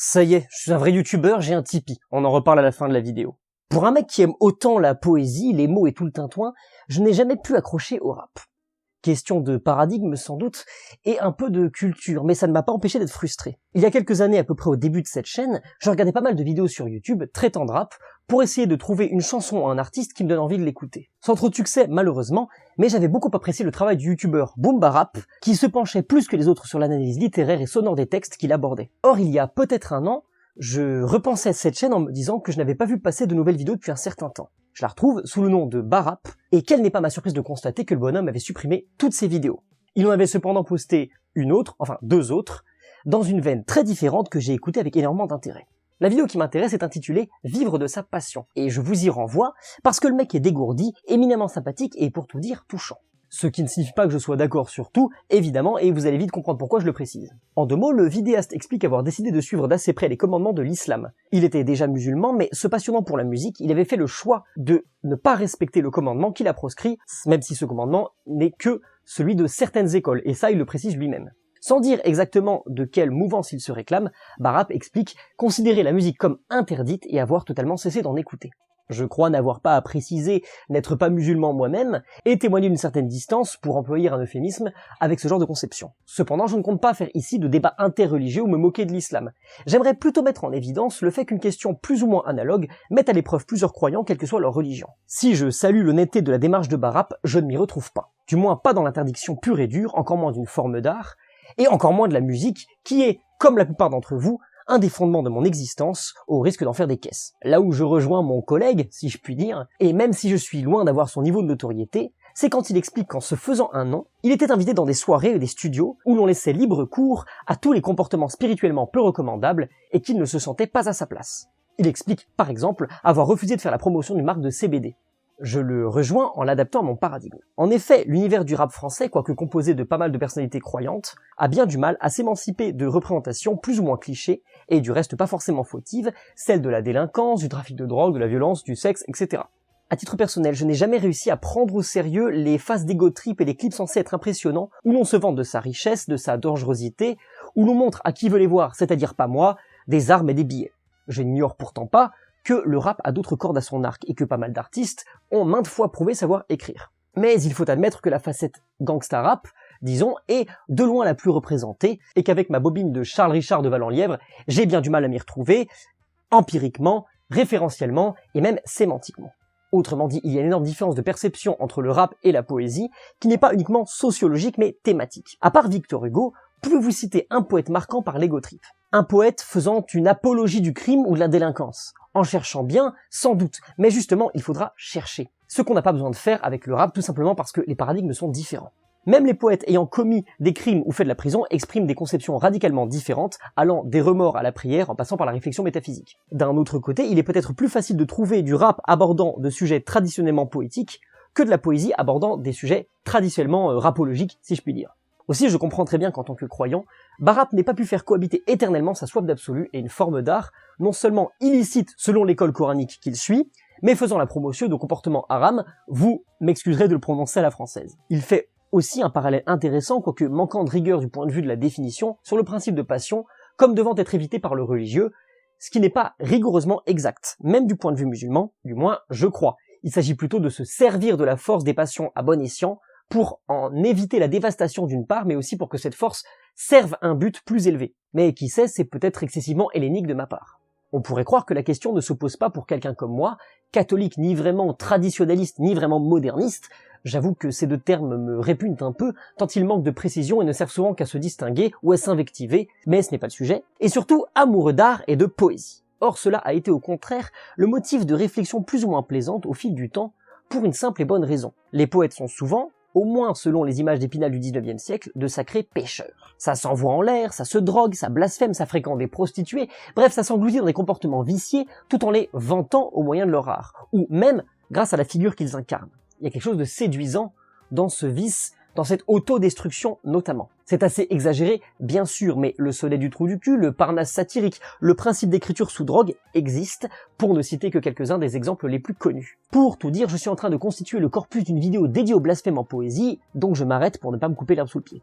Ça y est, je suis un vrai youtubeur, j'ai un Tipeee. On en reparle à la fin de la vidéo. Pour un mec qui aime autant la poésie, les mots et tout le tintouin, je n'ai jamais pu accrocher au rap. Question de paradigme sans doute, et un peu de culture, mais ça ne m'a pas empêché d'être frustré. Il y a quelques années, à peu près au début de cette chaîne, je regardais pas mal de vidéos sur YouTube traitant de rap, pour essayer de trouver une chanson ou un artiste qui me donne envie de l'écouter. Sans trop de succès, malheureusement, mais j'avais beaucoup apprécié le travail du youtubeur Boom Bap, qui se penchait plus que les autres sur l'analyse littéraire et sonore des textes qu'il abordait. Or, il y a peut-être un an, je repensais à cette chaîne en me disant que je n'avais pas vu passer de nouvelles vidéos depuis un certain temps. Je la retrouve sous le nom de Barap, et quelle n'est pas ma surprise de constater que le bonhomme avait supprimé toutes ses vidéos. Il en avait cependant posté une autre, enfin deux autres, dans une veine très différente que j'ai écoutée avec énormément d'intérêt. La vidéo qui m'intéresse est intitulée « Vivre de sa passion », et je vous y renvoie parce que le mec est dégourdi, éminemment sympathique et pour tout dire touchant. Ce qui ne signifie pas que je sois d'accord sur tout, évidemment, et vous allez vite comprendre pourquoi je le précise. En deux mots, le vidéaste explique avoir décidé de suivre d'assez près les commandements de l'islam. Il était déjà musulman, mais se passionnant pour la musique, il avait fait le choix de ne pas respecter le commandement qu'il a proscrit, même si ce commandement n'est que celui de certaines écoles, et ça il le précise lui-même. Sans dire exactement de quelle mouvance il se réclame, Barap explique considérer la musique comme interdite et avoir totalement cessé d'en écouter. Je crois n'avoir pas à préciser n'être pas musulman moi-même et témoigner d'une certaine distance, pour employer un euphémisme, avec ce genre de conception. Cependant, je ne compte pas faire ici de débat interreligieux ou me moquer de l'islam. J'aimerais plutôt mettre en évidence le fait qu'une question plus ou moins analogue mette à l'épreuve plusieurs croyants, quelle que soit leur religion. Si je salue l'honnêteté de la démarche de Barap, je ne m'y retrouve pas. Du moins pas dans l'interdiction pure et dure, encore moins d'une forme d'art, et encore moins de la musique, qui est, comme la plupart d'entre vous, un des fondements de mon existence, au risque d'en faire des caisses. Là où je rejoins mon collègue, si je puis dire, et même si je suis loin d'avoir son niveau de notoriété, c'est quand il explique qu'en se faisant un nom, il était invité dans des soirées et des studios où l'on laissait libre cours à tous les comportements spirituellement peu recommandables et qu'il ne se sentait pas à sa place. Il explique, par exemple, avoir refusé de faire la promotion d'une marque de CBD. Je le rejoins en l'adaptant à mon paradigme. En effet, l'univers du rap français, quoique composé de pas mal de personnalités croyantes, a bien du mal à s'émanciper de représentations plus ou moins clichés, et du reste pas forcément fautives, celles de la délinquance, du trafic de drogue, de la violence, du sexe, etc. À titre personnel, je n'ai jamais réussi à prendre au sérieux les phases d'ego trip et les clips censés être impressionnants, où l'on se vante de sa richesse, de sa dangerosité, où l'on montre à qui veut les voir, c'est-à-dire pas moi, des armes et des billets. Je n'ignore pourtant pas que le rap a d'autres cordes à son arc et que pas mal d'artistes ont maintes fois prouvé savoir écrire. Mais il faut admettre que la facette gangsta rap, disons, est de loin la plus représentée et qu'avec ma bobine de Charles Richard de Valent-Lièvre, j'ai bien du mal à m'y retrouver, empiriquement, référentiellement et même sémantiquement. Autrement dit, il y a une énorme différence de perception entre le rap et la poésie, qui n'est pas uniquement sociologique mais thématique. À part Victor Hugo, pouvez-vous citer un poète marquant par l'ego trip? Un poète faisant une apologie du crime ou de la délinquance? En cherchant bien, sans doute, mais justement, il faudra chercher. Ce qu'on n'a pas besoin de faire avec le rap, tout simplement parce que les paradigmes sont différents. Même les poètes ayant commis des crimes ou fait de la prison expriment des conceptions radicalement différentes, allant des remords à la prière en passant par la réflexion métaphysique. D'un autre côté, il est peut-être plus facile de trouver du rap abordant de sujets traditionnellement poétiques que de la poésie abordant des sujets traditionnellement rapologiques, si je puis dire. Aussi, je comprends très bien qu'en tant que croyant, Barap n'ait pas pu faire cohabiter éternellement sa soif d'absolu et une forme d'art, non seulement illicite selon l'école coranique qu'il suit, mais faisant la promotion de comportements haram, vous m'excuserez de le prononcer à la française. Il fait aussi un parallèle intéressant, quoique manquant de rigueur du point de vue de la définition, sur le principe de passion, comme devant être évité par le religieux, ce qui n'est pas rigoureusement exact, même du point de vue musulman, du moins je crois. Il s'agit plutôt de se servir de la force des passions à bon escient, pour en éviter la dévastation d'une part, mais aussi pour que cette force serve un but plus élevé. Mais qui sait, c'est peut-être excessivement hellénique de ma part. On pourrait croire que la question ne se pose pas pour quelqu'un comme moi, catholique ni vraiment traditionnaliste ni vraiment moderniste. J'avoue que ces deux termes me répugnent un peu, tant ils manquent de précision et ne servent souvent qu'à se distinguer ou à s'invectiver, mais ce n'est pas le sujet, et surtout amoureux d'art et de poésie. Or cela a été au contraire le motif de réflexion plus ou moins plaisante au fil du temps, pour une simple et bonne raison. Les poètes sont souvent, au moins selon les images d'Épinal du 19e siècle, de sacrés pécheurs. Ça s'envoie en l'air, ça se drogue, ça blasphème, ça fréquente des prostituées, bref, ça s'engloutit dans des comportements viciés tout en les vantant au moyen de leur art, ou même grâce à la figure qu'ils incarnent. Il y a quelque chose de séduisant dans ce vice, dans cette autodestruction notamment. C'est assez exagéré, bien sûr, mais le soleil du trou du cul, le Parnasse satirique, le principe d'écriture sous drogue existent, pour ne citer que quelques-uns des exemples les plus connus. Pour tout dire, je suis en train de constituer le corpus d'une vidéo dédiée au blasphème en poésie, donc je m'arrête pour ne pas me couper l'herbe sous le pied.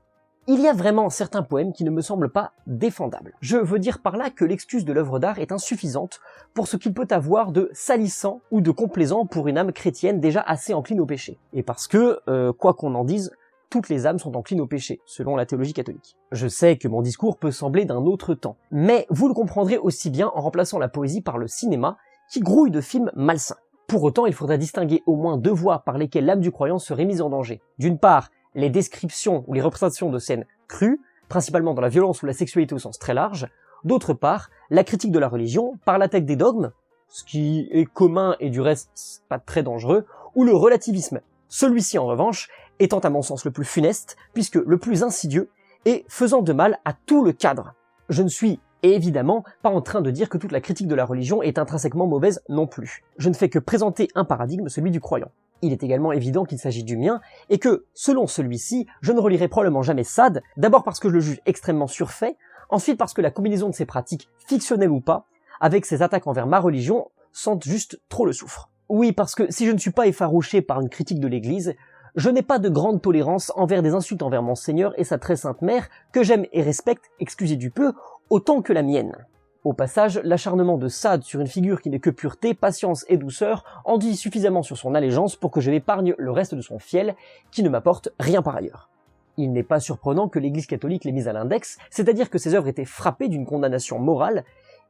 Il y a vraiment certains poèmes qui ne me semblent pas défendables. Je veux dire par là que l'excuse de l'œuvre d'art est insuffisante pour ce qu'il peut avoir de salissant ou de complaisant pour une âme chrétienne déjà assez encline au péché. Et parce que, quoi qu'on en dise, toutes les âmes sont enclines au péché, selon la théologie catholique. Je sais que mon discours peut sembler d'un autre temps, mais vous le comprendrez aussi bien en remplaçant la poésie par le cinéma, qui grouille de films malsains. Pour autant, il faudrait distinguer au moins deux voies par lesquelles l'âme du croyant serait mise en danger. D'une part, les descriptions ou les représentations de scènes crues, principalement dans la violence ou la sexualité au sens très large. D'autre part, la critique de la religion par l'attaque des dogmes, ce qui est commun et du reste pas très dangereux, ou le relativisme. Celui-ci en revanche étant à mon sens le plus funeste, puisque le plus insidieux, et faisant de mal à tout le cadre. Je ne suis évidemment pas en train de dire que toute la critique de la religion est intrinsèquement mauvaise non plus. Je ne fais que présenter un paradigme, celui du croyant. Il est également évident qu'il s'agit du mien, et que, selon celui-ci, je ne relirai probablement jamais Sade, d'abord parce que je le juge extrêmement surfait, ensuite parce que la combinaison de ses pratiques, fictionnelles ou pas, avec ses attaques envers ma religion, sentent juste trop le soufre. Oui, parce que si je ne suis pas effarouché par une critique de l'Église, je n'ai pas de grande tolérance envers des insultes envers mon Seigneur et sa très sainte mère, que j'aime et respecte, excusez du peu, autant que la mienne. Au passage, l'acharnement de Sade sur une figure qui n'est que pureté, patience et douceur en dit suffisamment sur son allégeance pour que je m'épargne le reste de son fiel, qui ne m'apporte rien par ailleurs. Il n'est pas surprenant que l'Église catholique l'ait mise à l'index, c'est-à-dire que ses œuvres étaient frappées d'une condamnation morale,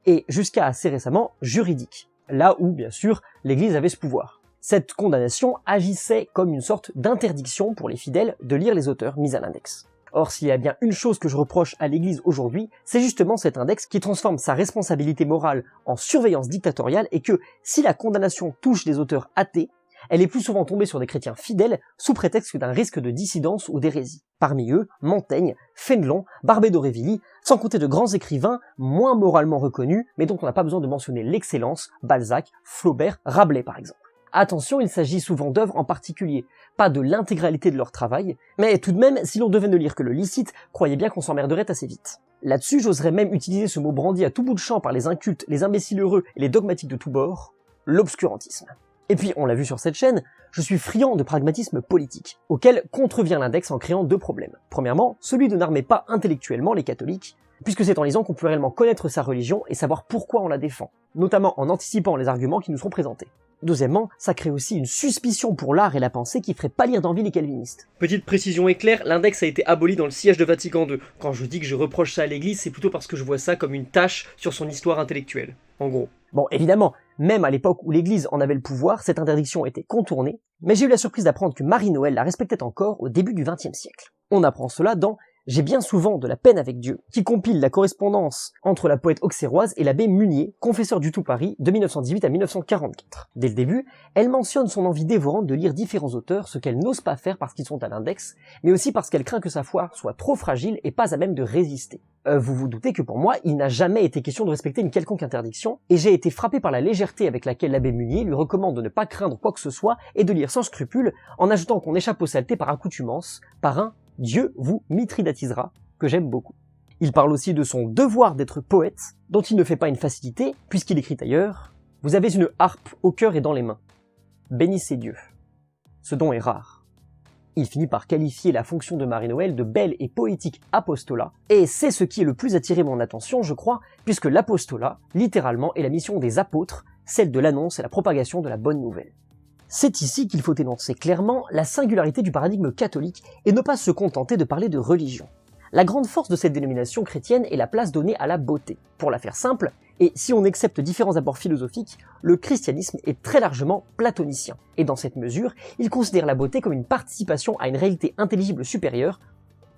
et jusqu'à assez récemment juridique, là où, bien sûr, l'Église avait ce pouvoir. Cette condamnation agissait comme une sorte d'interdiction pour les fidèles de lire les auteurs mis à l'index. Or, s'il y a bien une chose que je reproche à l'Église aujourd'hui, c'est justement cet index qui transforme sa responsabilité morale en surveillance dictatoriale et que, si la condamnation touche des auteurs athées, elle est plus souvent tombée sur des chrétiens fidèles sous prétexte d'un risque de dissidence ou d'hérésie. Parmi eux, Montaigne, Fénelon, Barbé d'Aurevilly, sans compter de grands écrivains moins moralement reconnus, mais dont on n'a pas besoin de mentionner l'excellence, Balzac, Flaubert, Rabelais par exemple. Attention, il s'agit souvent d'œuvres en particulier, pas de l'intégralité de leur travail, mais tout de même, si l'on devait ne lire que le licite, croyez bien qu'on s'emmerderait assez vite. Là-dessus, j'oserais même utiliser ce mot brandi à tout bout de champ par les incultes, les imbéciles heureux et les dogmatiques de tous bords, l'obscurantisme. Et puis, on l'a vu sur cette chaîne, je suis friand de pragmatisme politique, auquel contrevient l'index en créant deux problèmes. Premièrement, celui de n'armer pas intellectuellement les catholiques, puisque c'est en lisant qu'on peut réellement connaître sa religion et savoir pourquoi on la défend, notamment en anticipant les arguments qui nous sont présentés. Deuxièmement, ça crée aussi une suspicion pour l'art et la pensée qui ferait pâlir d'envie les calvinistes. Petite précision éclair, l'index a été aboli dans le siège de Vatican II. Quand je dis que je reproche ça à l'Église, c'est plutôt parce que je vois ça comme une tâche sur son histoire intellectuelle, en gros. Bon, évidemment, même à l'époque où l'Église en avait le pouvoir, cette interdiction était contournée, mais j'ai eu la surprise d'apprendre que Marie-Noël la respectait encore au début du XXe siècle. On apprend cela dans J'ai bien souvent de la peine avec Dieu, qui compile la correspondance entre la poète auxerroise et l'abbé Munier, confesseur du Tout-Paris, de 1918 à 1944. Dès le début, elle mentionne son envie dévorante de lire différents auteurs, ce qu'elle n'ose pas faire parce qu'ils sont à l'index, mais aussi parce qu'elle craint que sa foi soit trop fragile et pas à même de résister. Vous vous doutez que pour moi, il n'a jamais été question de respecter une quelconque interdiction, et j'ai été frappé par la légèreté avec laquelle l'abbé Munier lui recommande de ne pas craindre quoi que ce soit et de lire sans scrupule, en ajoutant qu'on échappe aux saletés par accoutumance, par un « Dieu vous mitridatisera » que j'aime beaucoup. Il parle aussi de son devoir d'être poète, dont il ne fait pas une facilité, puisqu'il écrit ailleurs « Vous avez une harpe au cœur et dans les mains. Bénissez Dieu. Ce don est rare. » Il finit par qualifier la fonction de Marie-Noël de bel et poétique apostolat, et c'est ce qui est le plus attiré mon attention, je crois, puisque l'apostolat, littéralement, est la mission des apôtres, celle de l'annonce et la propagation de la bonne nouvelle. C'est ici qu'il faut énoncer clairement la singularité du paradigme catholique et ne pas se contenter de parler de religion. La grande force de cette dénomination chrétienne est la place donnée à la beauté. Pour la faire simple, et si on accepte différents apports philosophiques, le christianisme est très largement platonicien. Et dans cette mesure, il considère la beauté comme une participation à une réalité intelligible supérieure,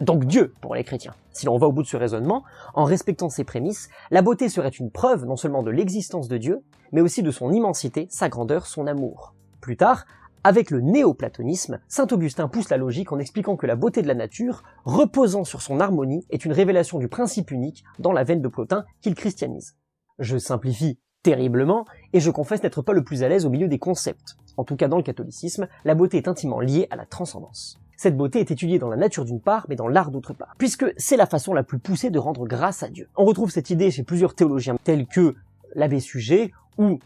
donc Dieu pour les chrétiens. Si l'on va au bout de ce raisonnement, en respectant ces prémices, la beauté serait une preuve non seulement de l'existence de Dieu, mais aussi de son immensité, sa grandeur, son amour. Plus tard, avec le néoplatonisme, saint Augustin pousse la logique en expliquant que la beauté de la nature, reposant sur son harmonie, est une révélation du principe unique dans la veine de Plotin qu'il christianise. Je simplifie terriblement, et je confesse n'être pas le plus à l'aise au milieu des concepts. En tout cas dans le catholicisme, la beauté est intimement liée à la transcendance. Cette beauté est étudiée dans la nature d'une part, mais dans l'art d'autre part, puisque c'est la façon la plus poussée de rendre grâce à Dieu. On retrouve cette idée chez plusieurs théologiens tels que l'abbé Suger ou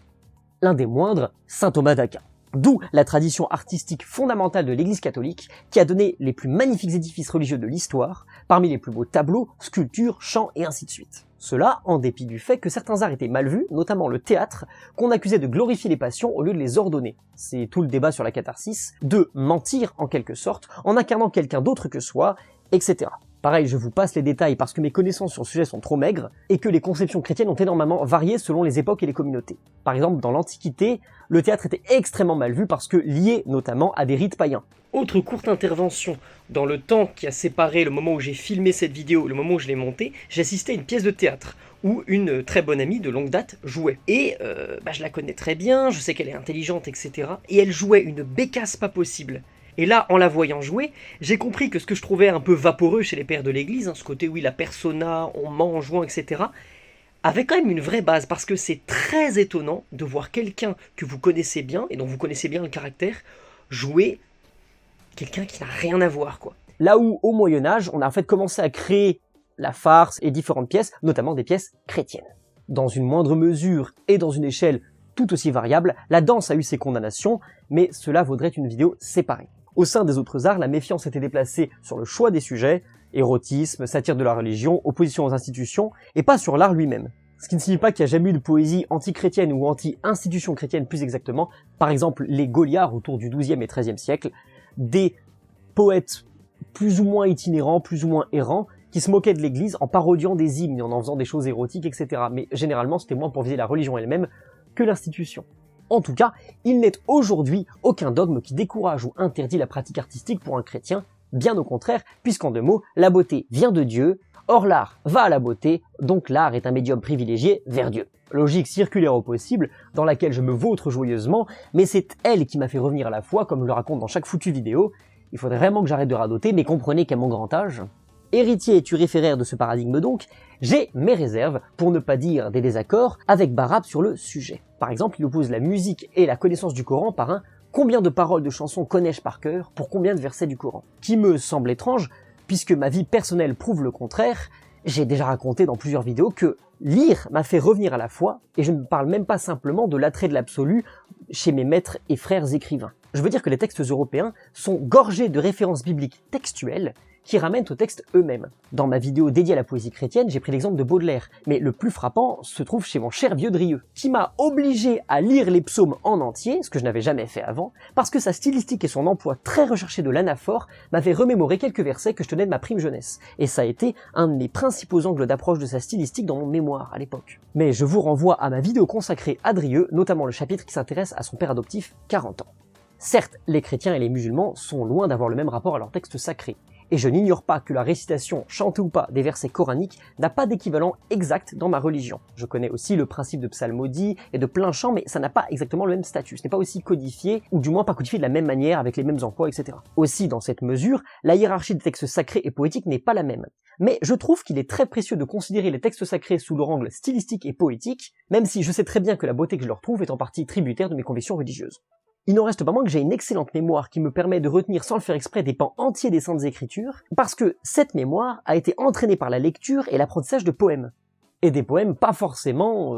l'un des moindres, saint Thomas d'Aquin. D'où la tradition artistique fondamentale de l'Église catholique qui a donné les plus magnifiques édifices religieux de l'histoire, parmi les plus beaux tableaux, sculptures, chants et ainsi de suite. Cela en dépit du fait que certains arts étaient mal vus, notamment le théâtre, qu'on accusait de glorifier les passions au lieu de les ordonner. C'est tout le débat sur la catharsis, de mentir en quelque sorte, en incarnant quelqu'un d'autre que soi, etc. Pareil, je vous passe les détails parce que mes connaissances sur le sujet sont trop maigres et que les conceptions chrétiennes ont énormément varié selon les époques et les communautés. Par exemple, dans l'Antiquité, le théâtre était extrêmement mal vu parce que lié notamment à des rites païens. Autre courte intervention, dans le temps qui a séparé le moment où j'ai filmé cette vidéo et le moment où je l'ai montée, j'ai assisté à une pièce de théâtre où une très bonne amie de longue date jouait. Et je la connais très bien, je sais qu'elle est intelligente, etc. Et elle jouait une bécasse pas possible. Et là, en la voyant jouer, j'ai compris que ce que je trouvais un peu vaporeux chez les pères de l'église, ce côté oui, la persona, on ment en jouant, etc., avait quand même une vraie base, parce que c'est très étonnant de voir quelqu'un que vous connaissez bien, et dont vous connaissez bien le caractère, jouer quelqu'un qui n'a rien à voir, quoi. Là où, au Moyen-Âge, on a en fait commencé à créer la farce et différentes pièces, notamment des pièces chrétiennes. Dans une moindre mesure et dans une échelle tout aussi variable, la danse a eu ses condamnations, mais cela vaudrait une vidéo séparée. Au sein des autres arts, la méfiance était déplacée sur le choix des sujets, érotisme, satire de la religion, opposition aux institutions, et pas sur l'art lui-même. Ce qui ne signifie pas qu'il n'y a jamais eu de poésie anti-chrétienne ou anti-institution chrétienne plus exactement, par exemple les Gauliards autour du XIIe et XIIIe siècle, des poètes plus ou moins itinérants, plus ou moins errants, qui se moquaient de l'église en parodiant des hymnes et en faisant des choses érotiques, etc. Mais généralement c'était moins pour viser la religion elle-même que l'institution. En tout cas, il n'est aujourd'hui aucun dogme qui décourage ou interdit la pratique artistique pour un chrétien, bien au contraire, puisqu'en 2 mots, la beauté vient de Dieu, or l'art va à la beauté, donc l'art est un médium privilégié vers Dieu. Logique circulaire au possible, dans laquelle je me vautre joyeusement, mais c'est elle qui m'a fait revenir à la foi, comme je le raconte dans chaque foutue vidéo. Il faudrait vraiment que j'arrête de radoter, mais comprenez qu'à mon grand âge, héritier et turiféraire de ce paradigme donc, j'ai mes réserves, pour ne pas dire des désaccords, avec Barab sur le sujet. Par exemple, il oppose la musique et la connaissance du Coran par un « combien de paroles de chansons connais-je par cœur pour combien de versets du Coran ?» qui me semble étrange, puisque ma vie personnelle prouve le contraire. J'ai déjà raconté dans plusieurs vidéos que lire m'a fait revenir à la foi, et je ne parle même pas simplement de l'attrait de l'absolu chez mes maîtres et frères écrivains. Je veux dire que les textes européens sont gorgés de références bibliques textuelles, qui ramènent aux textes eux-mêmes. Dans ma vidéo dédiée à la poésie chrétienne, j'ai pris l'exemple de Baudelaire, mais le plus frappant se trouve chez mon cher vieux Drieux, qui m'a obligé à lire les psaumes en entier, ce que je n'avais jamais fait avant, parce que sa stylistique et son emploi très recherché de l'anaphore m'avaient remémoré quelques versets que je tenais de ma prime jeunesse, et ça a été un de mes principaux angles d'approche de sa stylistique dans mon mémoire à l'époque. Mais je vous renvoie à ma vidéo consacrée à Drieux, notamment le chapitre qui s'intéresse à son père adoptif 40 ans. Certes, les chrétiens et les musulmans sont loin d'avoir le même rapport à leurs textes sacrés, et je n'ignore pas que la récitation, chantée ou pas, des versets coraniques n'a pas d'équivalent exact dans ma religion. Je connais aussi le principe de psalmodie et de plein chant, mais ça n'a pas exactement le même statut. Ce n'est pas aussi codifié, ou du moins pas codifié de la même manière, avec les mêmes emplois, etc. Aussi, dans cette mesure, la hiérarchie des textes sacrés et poétiques n'est pas la même. Mais je trouve qu'il est très précieux de considérer les textes sacrés sous leur angle stylistique et poétique, même si je sais très bien que la beauté que je leur trouve est en partie tributaire de mes convictions religieuses. Il n'en reste pas moins que j'ai une excellente mémoire qui me permet de retenir sans le faire exprès des pans entiers des Saintes Écritures, parce que cette mémoire a été entraînée par la lecture et l'apprentissage de poèmes. Et des poèmes pas forcément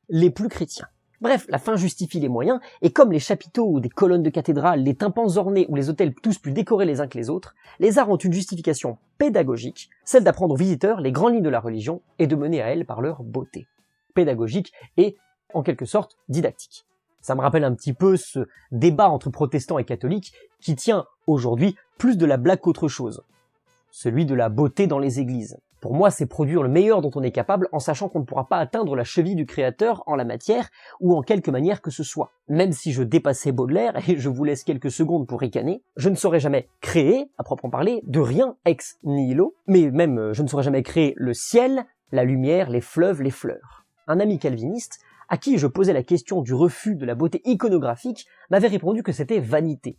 les plus chrétiens. Bref, la fin justifie les moyens, et comme les chapiteaux ou des colonnes de cathédrales, les tympans ornés ou les autels tous plus décorés les uns que les autres, les arts ont une justification pédagogique, celle d'apprendre aux visiteurs les grandes lignes de la religion et de mener à elles par leur beauté. Pédagogique et, en quelque sorte, didactique. Ça me rappelle un petit peu ce débat entre protestants et catholiques qui tient aujourd'hui plus de la blague qu'autre chose. Celui de la beauté dans les églises. Pour moi, c'est produire le meilleur dont on est capable en sachant qu'on ne pourra pas atteindre la cheville du créateur en la matière ou en quelque manière que ce soit. Même si je dépassais Baudelaire, et je vous laisse quelques secondes pour ricaner, je ne saurais jamais créer, à proprement parler, de rien ex nihilo, mais même je ne saurais jamais créer le ciel, la lumière, les fleuves, les fleurs. Un ami calviniste, à qui je posais la question du refus de la beauté iconographique, m'avait répondu que c'était vanité.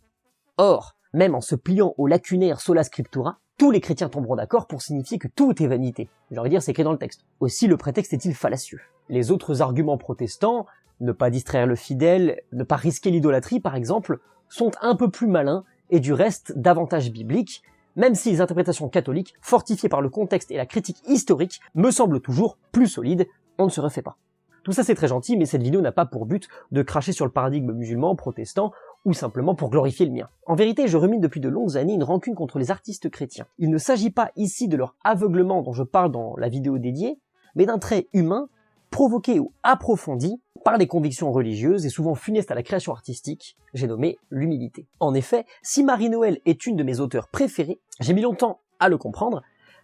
Or, même en se pliant au lacunaire sola scriptura, tous les chrétiens tomberont d'accord pour signifier que tout est vanité. J'ai envie de dire, c'est écrit dans le texte. Aussi, le prétexte est-il fallacieux. Les autres arguments protestants, ne pas distraire le fidèle, ne pas risquer l'idolâtrie par exemple, sont un peu plus malins et du reste davantage bibliques, même si les interprétations catholiques, fortifiées par le contexte et la critique historique, me semblent toujours plus solides, on ne se refait pas. Tout ça c'est très gentil, mais cette vidéo n'a pas pour but de cracher sur le paradigme musulman, protestant, ou simplement pour glorifier le mien. En vérité, je rumine depuis de longues années une rancune contre les artistes chrétiens. Il ne s'agit pas ici de leur aveuglement dont je parle dans la vidéo dédiée, mais d'un trait humain, provoqué ou approfondi par les convictions religieuses et souvent funestes à la création artistique, j'ai nommé l'humilité. En effet, si Marie-Noëlle est une de mes auteurs préférées, j'ai mis longtemps à le comprendre,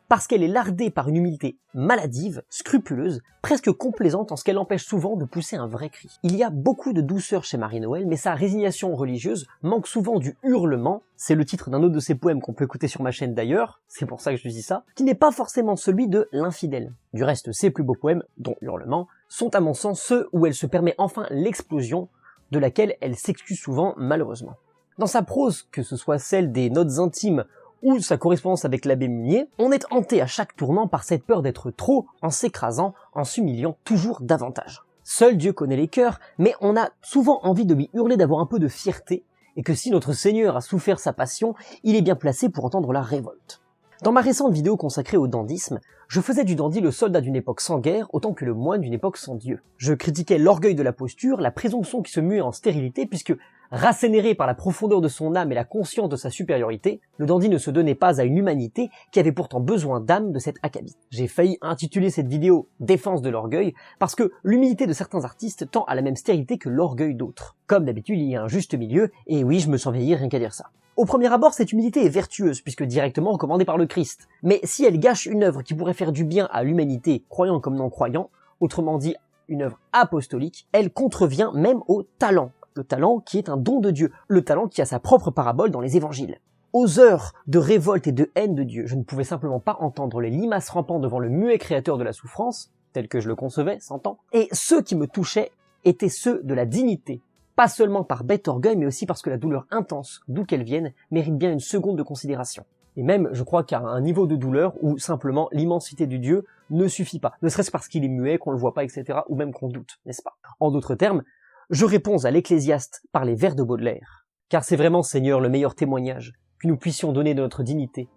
parce qu'elle est lardée par une humilité maladive, scrupuleuse, presque complaisante en ce qu'elle empêche souvent de pousser un vrai cri. Il y a beaucoup de douceur chez Marie-Noëlle, mais sa résignation religieuse manque souvent du hurlement, c'est le titre d'un autre de ses poèmes qu'on peut écouter sur ma chaîne d'ailleurs, c'est pour ça que je dis ça, qui n'est pas forcément celui de l'infidèle. Du reste, ses plus beaux poèmes, dont Hurlement, sont à mon sens ceux où elle se permet enfin l'explosion, de laquelle elle s'excuse souvent malheureusement. Dans sa prose, que ce soit celle des notes intimes ou sa correspondance avec l'abbé Munier, on est hanté à chaque tournant par cette peur d'être trop en s'écrasant, en s'humiliant toujours davantage. Seul Dieu connaît les cœurs, mais on a souvent envie de lui hurler d'avoir un peu de fierté, et que si notre Seigneur a souffert sa passion, il est bien placé pour entendre la révolte. Dans ma récente vidéo consacrée au dandysme, je faisais du dandy le soldat d'une époque sans guerre autant que le moine d'une époque sans Dieu. Je critiquais l'orgueil de la posture, la présomption qui se muait en stérilité, puisque, rassénéré par la profondeur de son âme et la conscience de sa supériorité, le dandy ne se donnait pas à une humanité qui avait pourtant besoin d'âme de cet acabit. J'ai failli intituler cette vidéo « Défense de l'orgueil » parce que l'humilité de certains artistes tend à la même stérilité que l'orgueil d'autres. Comme d'habitude, il y a un juste milieu, et oui, je me sens vieillir rien qu'à dire ça. Au premier abord, cette humilité est vertueuse, puisque directement recommandée par le Christ. Mais si elle gâche une œuvre qui pourrait faire du bien à l'humanité, croyant comme non-croyant, autrement dit une œuvre apostolique, elle contrevient même au talent. Le talent qui est un don de Dieu, le talent qui a sa propre parabole dans les évangiles. Aux heures de révolte et de haine de Dieu, je ne pouvais simplement pas entendre les limaces rampant devant le muet créateur de la souffrance, tel que je le concevais, 100 ans, et ceux qui me touchaient étaient ceux de la dignité, pas seulement par bête orgueil, mais aussi parce que la douleur intense, d'où qu'elle vienne, mérite bien une seconde de considération. Et même, je crois qu'à un niveau de douleur où simplement l'immensité du Dieu ne suffit pas, ne serait-ce parce qu'il est muet, qu'on le voit pas, etc., ou même qu'on doute, n'est-ce pas? En d'autres termes, je réponds à l'Ecclésiaste par les vers de Baudelaire, car c'est vraiment, Seigneur, le meilleur témoignage que nous puissions donner de notre dignité,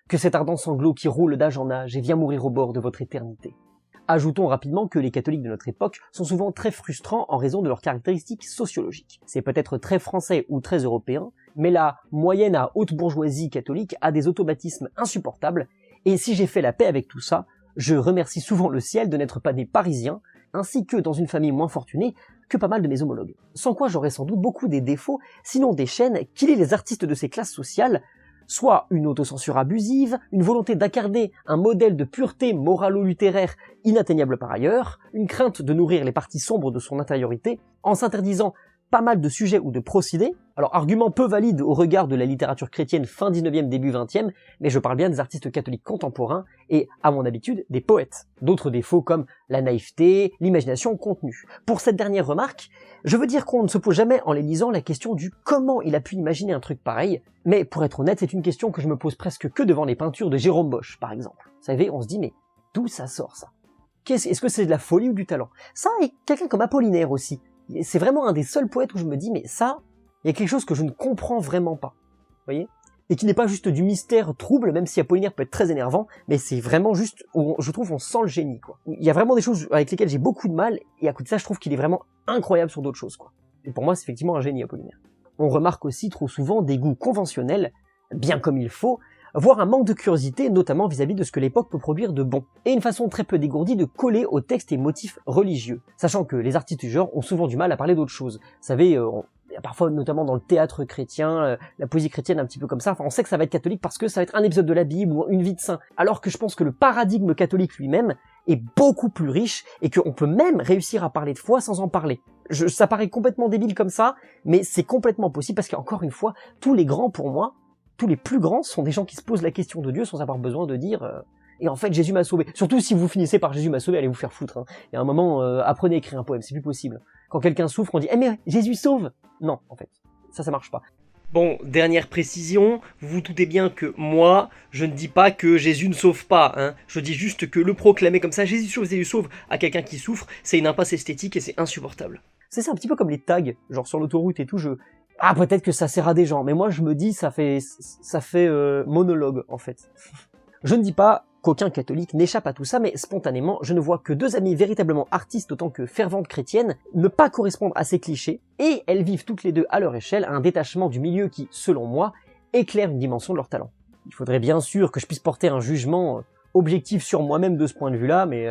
que cet ardent sanglot qui roule d'âge en âge et vient mourir au bord de votre éternité. Ajoutons rapidement que les catholiques de notre époque sont souvent très frustrants en raison de leurs caractéristiques sociologiques. C'est peut-être très français ou très européen, mais la moyenne à haute bourgeoisie catholique a des automatismes insupportables, et si j'ai fait la paix avec tout ça, je remercie souvent le ciel de n'être pas né parisien, ainsi que dans une famille moins fortunée que pas mal de mes homologues. Sans quoi j'aurais sans doute beaucoup des défauts, sinon des chaînes qui lient les artistes de ces classes sociales, soit une autocensure abusive, une volonté d'incarner un modèle de pureté moralo-littéraire inatteignable par ailleurs, une crainte de nourrir les parties sombres de son intériorité, en s'interdisant pas mal de sujets ou de procédés, alors argument peu valide au regard de la littérature chrétienne fin 19e, début 20e, mais je parle bien des artistes catholiques contemporains et, à mon habitude, des poètes. D'autres défauts comme la naïveté, l'imagination contenue. Pour cette dernière remarque, je veux dire qu'on ne se pose jamais en les lisant la question du comment il a pu imaginer un truc pareil, mais pour être honnête, c'est une question que je me pose presque que devant les peintures de Jérôme Bosch, par exemple. Vous savez, on se dit, mais d'où ça sort ça? Est-ce que c'est de la folie ou du talent? Ça, et quelqu'un comme Apollinaire aussi. C'est vraiment un des seuls poètes où je me dis, mais ça, il y a quelque chose que je ne comprends vraiment pas. Vous voyez? Et qui n'est pas juste du mystère trouble, même si Apollinaire peut être très énervant, mais c'est vraiment juste, où je trouve on sent le génie, quoi. Il y a vraiment des choses avec lesquelles j'ai beaucoup de mal, et à côté de ça, je trouve qu'il est vraiment incroyable sur d'autres choses, quoi. Et pour moi, c'est effectivement un génie, Apollinaire. On remarque aussi trop souvent des goûts conventionnels, bien comme il faut, voire un manque de curiosité, notamment vis-à-vis de ce que l'époque peut produire de bon, et une façon très peu dégourdie de coller aux textes et motifs religieux, sachant que les artistes du genre ont souvent du mal à parler d'autre chose. Vous savez, parfois notamment dans le théâtre chrétien, la poésie chrétienne un petit peu comme ça, enfin on sait que ça va être catholique parce que ça va être un épisode de la Bible ou une vie de saint, alors que je pense que le paradigme catholique lui-même est beaucoup plus riche et qu'on peut même réussir à parler de foi sans en parler. Ça paraît complètement débile comme ça, mais c'est complètement possible parce qu'encore une fois, tous les grands pour moi, tous les plus grands sont des gens qui se posent la question de Dieu sans avoir besoin de dire et en fait Jésus m'a sauvé. Surtout si vous finissez par Jésus m'a sauvé, allez vous faire foutre. Hein. Il y a un moment, apprenez à écrire un poème, c'est plus possible. Quand quelqu'un souffre, on dit mais Jésus sauve. Non, en fait, ça marche pas. Bon, dernière précision, vous vous doutez bien que moi, je ne dis pas que Jésus ne sauve pas, hein. Je dis juste que le proclamer comme ça, Jésus sauve à quelqu'un qui souffre, c'est une impasse esthétique et c'est insupportable. C'est un petit peu comme les tags, genre sur l'autoroute et tout, ah, peut-être que ça sert à des gens, mais moi je me dis ça fait monologue en fait. Je ne dis pas qu'aucun catholique n'échappe à tout ça, mais spontanément, je ne vois que deux amies véritablement artistes autant que ferventes chrétiennes ne pas correspondre à ces clichés, et elles vivent toutes les deux à leur échelle un détachement du milieu qui, selon moi, éclaire une dimension de leur talent. Il faudrait bien sûr que je puisse porter un jugement objectif sur moi-même de ce point de vue-là, mais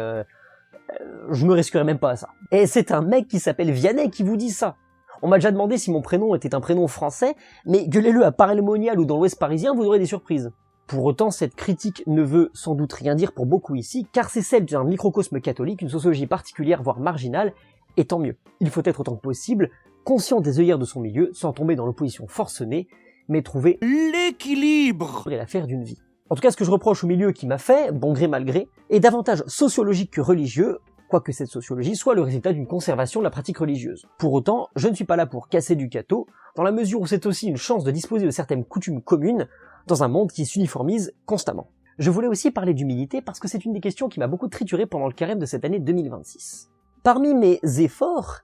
je me risquerais même pas à ça. Et c'est un mec qui s'appelle Vianney qui vous dit ça. On m'a déjà demandé si mon prénom était un prénom français, mais gueulez-le à Paray-le-Monial ou dans l'Ouest parisien, vous aurez des surprises. Pour autant, cette critique ne veut sans doute rien dire pour beaucoup ici, car c'est celle d'un microcosme catholique, une sociologie particulière, voire marginale, et tant mieux. Il faut être autant que possible conscient des œillères de son milieu, sans tomber dans l'opposition forcenée, mais trouver l'équilibre et l'affaire d'une vie. En tout cas, ce que je reproche au milieu qui m'a fait, bon gré mal gré, est davantage sociologique que religieux, quoique cette sociologie soit le résultat d'une conservation de la pratique religieuse. Pour autant, je ne suis pas là pour casser du catho, dans la mesure où c'est aussi une chance de disposer de certaines coutumes communes dans un monde qui s'uniformise constamment. Je voulais aussi parler d'humilité parce que c'est une des questions qui m'a beaucoup trituré pendant le carême de cette année 2026. Parmi mes efforts,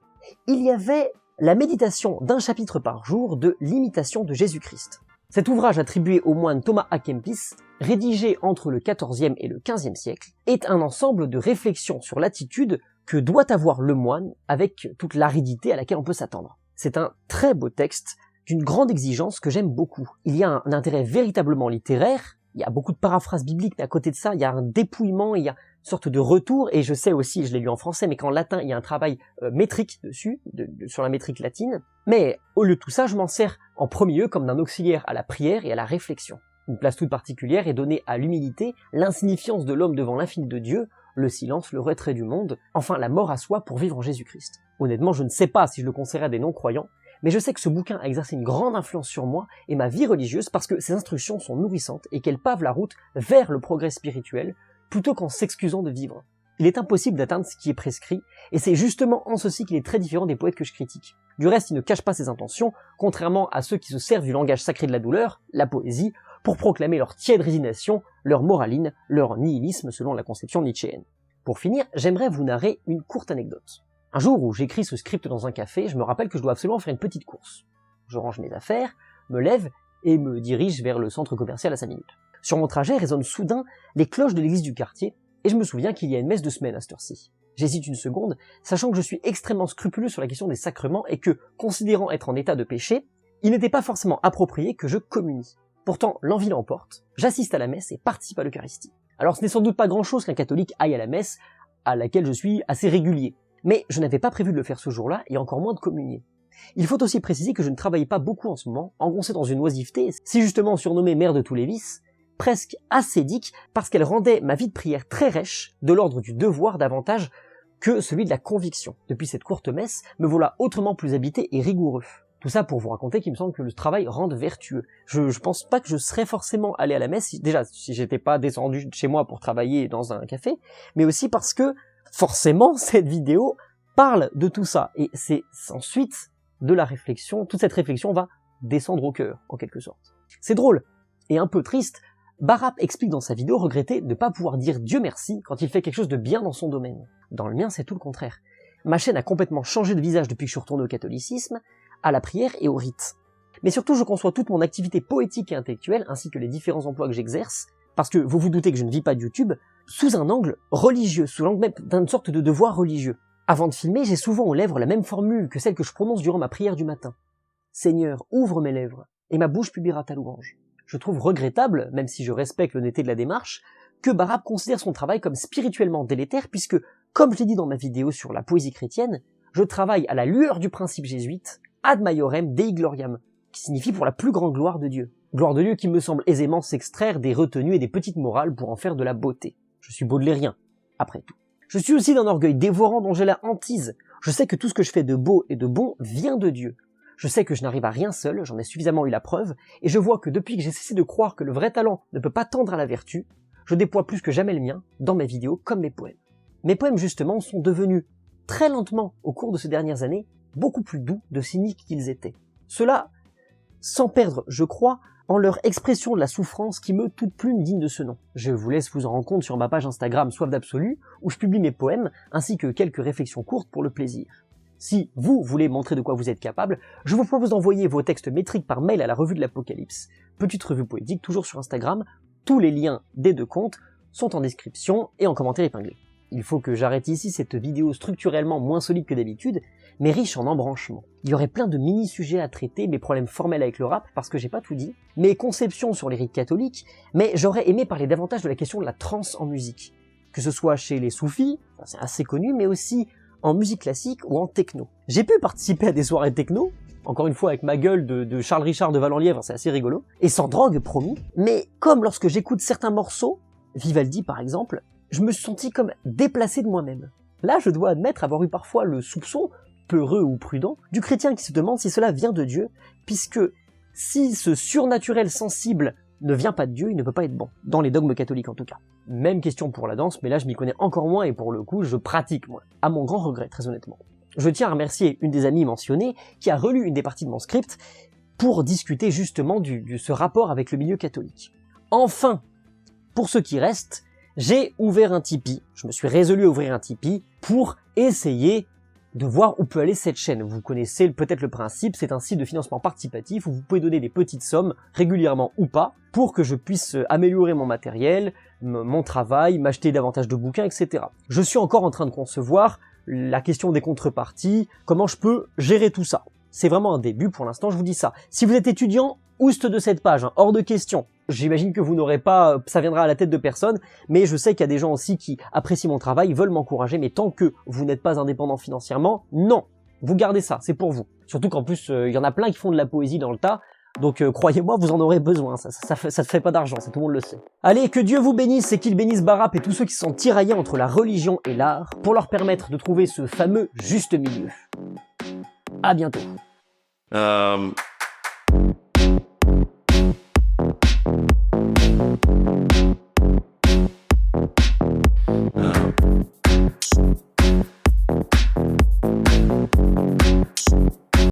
il y avait la méditation d'un chapitre par jour de l'imitation de Jésus-Christ. Cet ouvrage attribué au moine Thomas à Kempis, rédigé entre le XIVe et le XVe siècle, est un ensemble de réflexions sur l'attitude que doit avoir le moine avec toute l'aridité à laquelle on peut s'attendre. C'est un très beau texte, d'une grande exigence que j'aime beaucoup. Il y a un intérêt véritablement littéraire, il y a beaucoup de paraphrases bibliques, mais à côté de ça, il y a un dépouillement, il y a une sorte de retour, et je sais aussi, je l'ai lu en français, mais qu'en latin, il y a un travail métrique dessus, sur la métrique latine. Mais au lieu de tout ça, je m'en sers en premier lieu comme d'un auxiliaire à la prière et à la réflexion. Une place toute particulière est donnée à l'humilité, l'insignifiance de l'homme devant l'infini de Dieu, le silence, le retrait du monde, enfin la mort à soi pour vivre en Jésus-Christ. Honnêtement, je ne sais pas si je le conseillerais à des non-croyants, mais je sais que ce bouquin a exercé une grande influence sur moi et ma vie religieuse parce que ses instructions sont nourrissantes et qu'elles pavent la route vers le progrès spirituel, plutôt qu'en s'excusant de vivre. Il est impossible d'atteindre ce qui est prescrit, et c'est justement en ceci qu'il est très différent des poètes que je critique. Du reste, il ne cache pas ses intentions, contrairement à ceux qui se servent du langage sacré de la douleur, la poésie, pour proclamer leur tiède résignation, leur moraline, leur nihilisme selon la conception nietzschéenne. Pour finir, j'aimerais vous narrer une courte anecdote. Un jour où j'écris ce script dans un café, je me rappelle que je dois absolument faire une petite course. Je range mes affaires, me lève et me dirige vers le centre commercial à 5 minutes. Sur mon trajet résonnent soudain les cloches de l'église du quartier, et je me souviens qu'il y a une messe de semaine à cette heure-ci. J'hésite une seconde, sachant que je suis extrêmement scrupuleux sur la question des sacrements et que, considérant être en état de péché, il n'était pas forcément approprié que je communie. Pourtant, l'envie l'emporte, j'assiste à la messe et participe à l'Eucharistie. Alors ce n'est sans doute pas grand-chose qu'un catholique aille à la messe, à laquelle je suis assez régulier. Mais je n'avais pas prévu de le faire ce jour-là, et encore moins de communier. Il faut aussi préciser que je ne travaille pas beaucoup en ce moment, engoncé dans une oisiveté, si justement surnommée mère de tous les vices, presque ascédique, parce qu'elle rendait ma vie de prière très rêche, de l'ordre du devoir davantage que celui de la conviction. Depuis cette courte messe, me voilà autrement plus habité et rigoureux. Tout ça pour vous raconter qu'il me semble que le travail rende vertueux. Je pense pas que je serais forcément allé à la messe, déjà si j'étais pas descendu de chez moi pour travailler dans un café, mais aussi parce que forcément, cette vidéo parle de tout ça, et c'est ensuite de la réflexion, toute cette réflexion va descendre au cœur, en quelque sorte. C'est drôle, et un peu triste, Barap explique dans sa vidéo regretter de ne pas pouvoir dire Dieu merci quand il fait quelque chose de bien dans son domaine. Dans le mien, c'est tout le contraire. Ma chaîne a complètement changé de visage depuis que je suis retourné au catholicisme, à la prière et au rite. Mais surtout, je conçois toute mon activité poétique et intellectuelle, ainsi que les différents emplois que j'exerce, parce que vous vous doutez que je ne vis pas de YouTube, sous un angle religieux, sous l'angle même d'une sorte de devoir religieux. Avant de filmer, j'ai souvent aux lèvres la même formule que celle que je prononce durant ma prière du matin. Seigneur, ouvre mes lèvres, et ma bouche publiera ta louange. Je trouve regrettable, même si je respecte l'honnêteté de la démarche, que Barap considère son travail comme spirituellement délétère, puisque, comme je l'ai dit dans ma vidéo sur la poésie chrétienne, je travaille à la lueur du principe jésuite, ad maiorem Dei gloriam, qui signifie pour la plus grande gloire de Dieu. Gloire de Dieu qui me semble aisément s'extraire des retenues et des petites morales pour en faire de la beauté. Je suis baudelairien, après tout. Je suis aussi d'un orgueil dévorant dont j'ai la hantise. Je sais que tout ce que je fais de beau et de bon vient de Dieu. Je sais que je n'arrive à rien seul, j'en ai suffisamment eu la preuve, et je vois que depuis que j'ai cessé de croire que le vrai talent ne peut pas tendre à la vertu, je déploie plus que jamais le mien, dans mes vidéos comme mes poèmes. Mes poèmes justement sont devenus, très lentement au cours de ces dernières années, beaucoup plus doux, de cyniques qu'ils étaient. Cela, sans perdre, je crois, en leur expression de la souffrance qui me toute plume digne de ce nom. Je vous laisse vous en rendre compte sur ma page Instagram Soif d'Absolu, où je publie mes poèmes, ainsi que quelques réflexions courtes pour le plaisir. Si vous voulez montrer de quoi vous êtes capable, je vous propose d'envoyer vos textes métriques par mail à la Revue de l'Apocalypse, petite revue poétique toujours sur Instagram, tous les liens des deux comptes sont en description et en commentaire épinglé. Il faut que j'arrête ici cette vidéo structurellement moins solide que d'habitude, mais riche en embranchements. Il y aurait plein de mini-sujets à traiter, mes problèmes formels avec le rap, parce que j'ai pas tout dit, mes conceptions sur les rites catholiques, mais j'aurais aimé parler davantage de la question de la trance en musique. Que ce soit chez les soufis, c'est assez connu, mais aussi en musique classique ou en techno. J'ai pu participer à des soirées techno, encore une fois avec ma gueule de Charles Richard de Valent-Lièvre, c'est assez rigolo, et sans drogue promis, mais comme lorsque j'écoute certains morceaux, Vivaldi par exemple, je me suis senti comme déplacé de moi-même. Là, je dois admettre avoir eu parfois le soupçon, peureux ou prudent, du chrétien qui se demande si cela vient de Dieu, puisque si ce surnaturel sensible ne vient pas de Dieu, il ne peut pas être bon, dans les dogmes catholiques en tout cas. Même question pour la danse, mais là je m'y connais encore moins et pour le coup je pratique moins, à mon grand regret très honnêtement. Je tiens à remercier une des amies mentionnées qui a relu une des parties de mon script pour discuter justement de ce rapport avec le milieu catholique. Enfin, pour ceux qui restent, j'ai ouvert un Tipeee, je me suis résolu à ouvrir un Tipeee pour essayer de voir où peut aller cette chaîne. Vous connaissez peut-être le principe, c'est un site de financement participatif où vous pouvez donner des petites sommes, régulièrement ou pas, pour que je puisse améliorer mon matériel, mon travail, m'acheter davantage de bouquins, etc. Je suis encore en train de concevoir la question des contreparties, comment je peux gérer tout ça. C'est vraiment un début pour l'instant, je vous dis ça. Si vous êtes étudiant, ouste de cette page, hors de question. J'imagine que vous n'aurez pas, ça viendra à la tête de personne, mais je sais qu'il y a des gens aussi qui apprécient mon travail, veulent m'encourager, mais tant que vous n'êtes pas indépendant financièrement, non, vous gardez ça, c'est pour vous. Surtout qu'en plus, il y en a plein qui font de la poésie dans le tas, donc croyez-moi, vous en aurez besoin, ça te fait pas d'argent, ça tout le monde le sait. Allez, que Dieu vous bénisse et qu'il bénisse Barap et tous ceux qui sont tiraillés entre la religion et l'art, pour leur permettre de trouver ce fameux juste milieu. À bientôt.